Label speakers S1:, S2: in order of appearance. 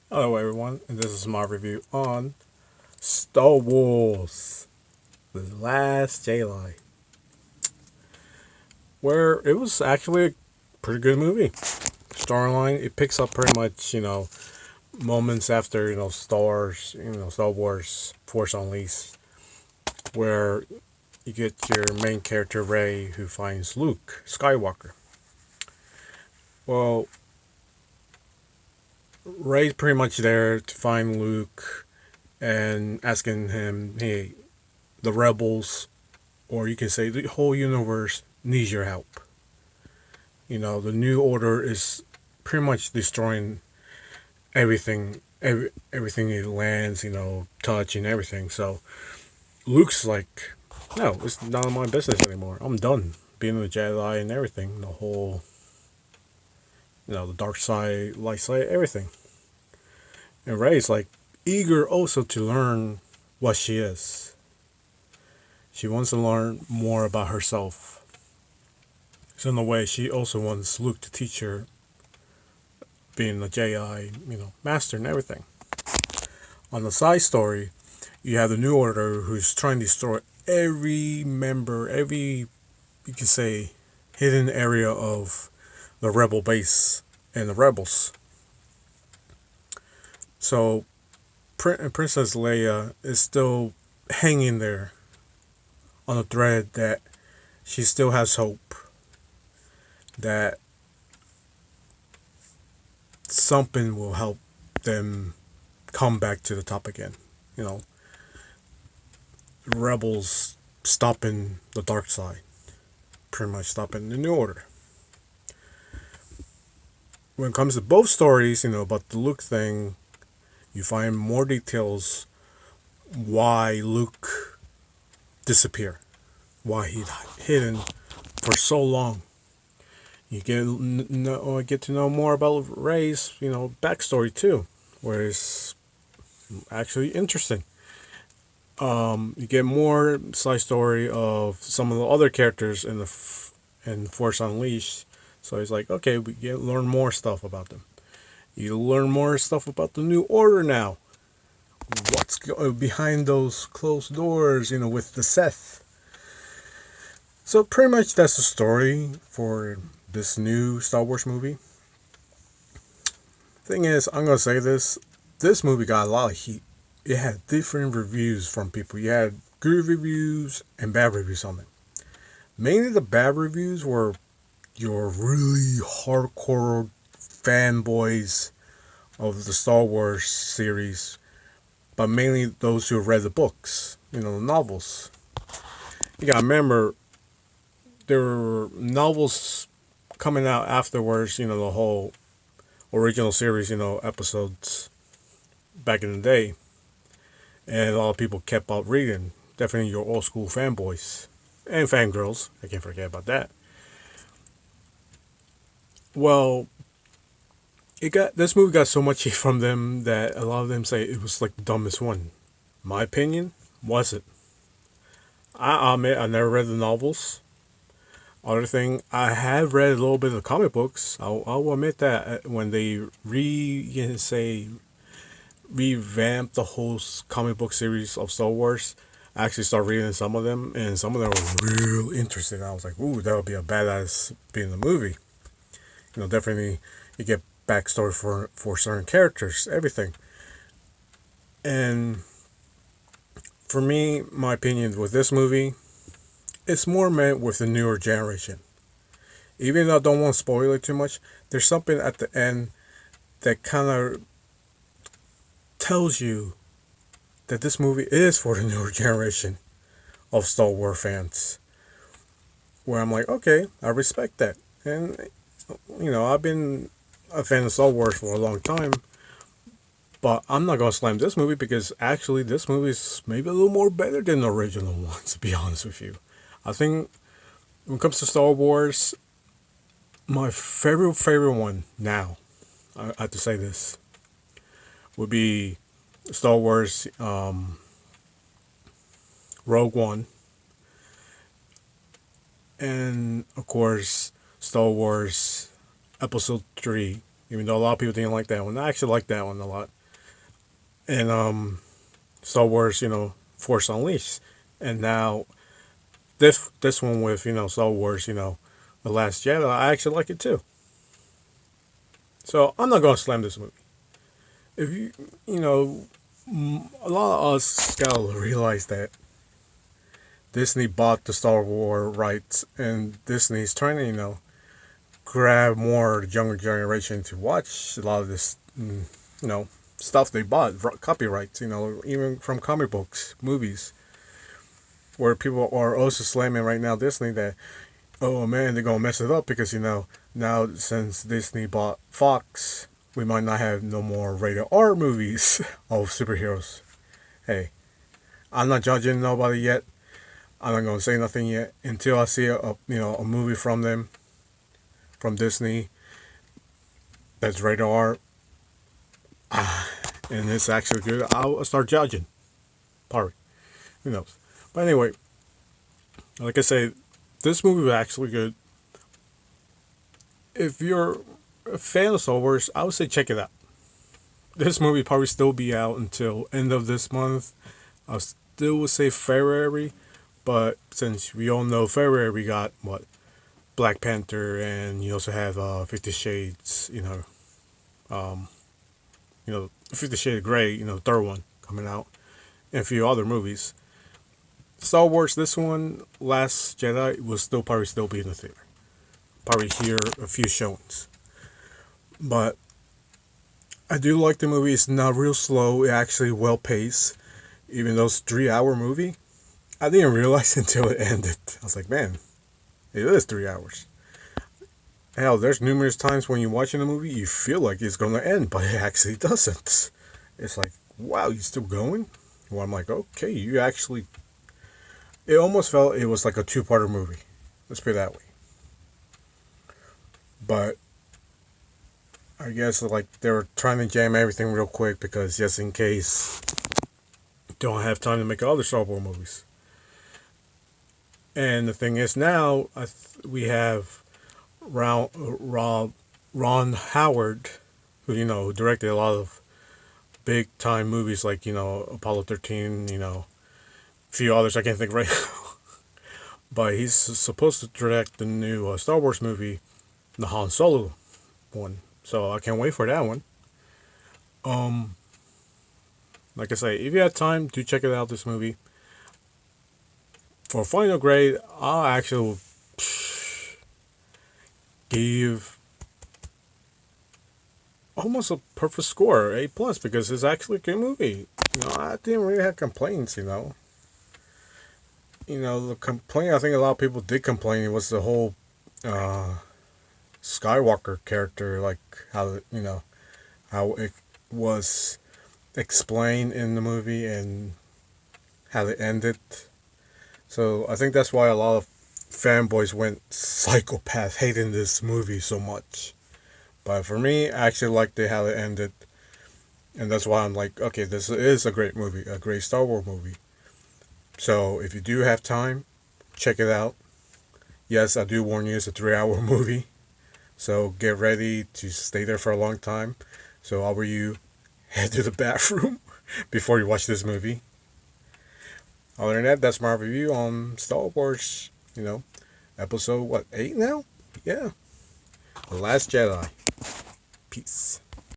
S1: Hello, everyone, and this is my review on Star Wars: The Last Jedi, where it was actually a pretty good movie. Storyline, it picks up pretty much, moments after, Star Wars Force Unleashed, where you get your main character Rey who finds Luke Skywalker. Well, Rey's pretty much there to find Luke and asking him, hey, the rebels, or you can say the whole universe needs your help. The new order is pretty much destroying everything it lands, touch and everything. So Luke's like, no, it's none of my business anymore. I'm done being a Jedi and everything. The whole, the dark side, light side, everything. And Rey's like eager also to learn what she is. She wants to learn more about herself. So in a way, she also wants Luke to teach her being a Jedi, master and everything. On the side story, you have the New Order who's trying to destroy every member, every, you can say, hidden area of the Rebel base and the Rebels. So Princess Leia is still hanging there on a thread that she still has hope that something will help them come back to the top again. You know, Rebels stopping the dark side, pretty much stopping the New Order. When it comes to both stories, about the Luke thing, you find more details why Luke disappeared, why he hidden for so long. You get to know more about Rey's, backstory too, where it's actually interesting. You get more side story of some of the other characters in Force Unleashed. So it's like, okay, we get learn more stuff about them. You learn more stuff about the New Order now. What's behind those closed doors, with the Seth. So pretty much that's the story for this new Star Wars movie. Thing is, I'm gonna say this: this movie got a lot of heat. It had different reviews from people. You had good reviews and bad reviews on it. Mainly the bad reviews were your really hardcore fanboys of the Star Wars series, but mainly those who read the books, the novels. You gotta remember, there were novels coming out afterwards, the whole original series, episodes back in the day. And a lot of people kept out reading. Definitely your old school fanboys and fangirls. I can't forget about that. Well, it got this movie got so much hate from them that a lot of them say it was like the dumbest one. My opinion, was it? I admit I never read the novels. Other thing, I have read a little bit of the comic books. I'll admit that when they revamp the whole comic book series of Star Wars, I actually started reading some of them, and some of them were real interesting. I was like, ooh, that would be a badass being the movie. Definitely you get backstory for certain characters, everything. And for me, my opinion with this movie, it's more meant with the newer generation. Even though I don't want to spoil it too much, there's something at the end that kind of tells you that this movie is for the newer generation of Star Wars fans. Where I'm like, okay, I respect that. And, I've been a fan of Star Wars for a long time, but I'm not going to slam this movie because actually this movie is maybe a little more better than the original one, to be honest with you. I think when it comes to Star Wars, my favorite one now, I have to say this, would be Star Wars Rogue One, and of course Star Wars Episode 3. Even though a lot of people didn't like that one, I actually like that one a lot. and Star Wars, Force Unleashed, and now this one with Star Wars, The Last Jedi. I actually like it too. So I'm not gonna slam this movie. If you know, a lot of us gotta realize that Disney bought the Star Wars rights, and Disney's trying to grab more of the younger generation to watch a lot of this, you know, stuff they bought, copyrights, even from comic books, movies, where people are also slamming right now Disney that, oh man, they're gonna mess it up because now since Disney bought Fox, we might not have no more rated R movies of superheroes. Hey, I'm not judging nobody yet. I'm not gonna say nothing yet until I see a movie from them, from Disney, that's rated R, and it's actually good. I'll start judging. Probably, who knows? But anyway, like I say, this movie was actually good. If you're a fan of Star Wars, I would say check it out. This movie probably still be out until end of this month. I still would say February, but since we all know February, we got what Black Panther, and you also have 50 Shades, 50 Shades of Grey, third one coming out, and a few other movies. Star Wars, this one, Last Jedi, will still probably still be in the theater. Probably hear a few showings. But I do like the movie. It's not real slow. It actually well paced. Even though it's a 3 hour movie, I didn't realize until it ended. I was like, man, it is 3 hours. Hell, there's numerous times when you're watching a movie, you feel like it's going to end, but it actually doesn't. It's like, wow, you still going? Well, I'm like, okay, you actually. It almost felt it was like a two-parter movie. Let's put it that way. But I guess like they were trying to jam everything real quick because just in case don't have time to make other Star Wars movies. And the thing is now we have Ron Howard, who directed a lot of big time movies like Apollo 13, a few others I can't think right now. But he's supposed to direct the new Star Wars movie, the Han Solo one. So I can't wait for that one. Um, like I say, if you have time, do check it out. This movie. For final grade, I'll actually give almost a perfect score, A plus, because it's actually a good movie. I didn't really have complaints. The complaint I think a lot of people did complain was the whole Skywalker character, like how it was explained in the movie and how it ended. So I think that's why a lot of fanboys went psychopath hating this movie so much. But for me, I actually liked it how it ended, and that's why I'm like, okay, this is a great movie, a great Star Wars movie. So if you do have time, check it out. Yes, I do warn you, it's a 3 hour movie. So get ready to stay there for a long time. So how were you head to the bathroom before you watch this movie? Other than that, that's my review on Star Wars, episode, what, 8 now? Yeah. The Last Jedi. Peace.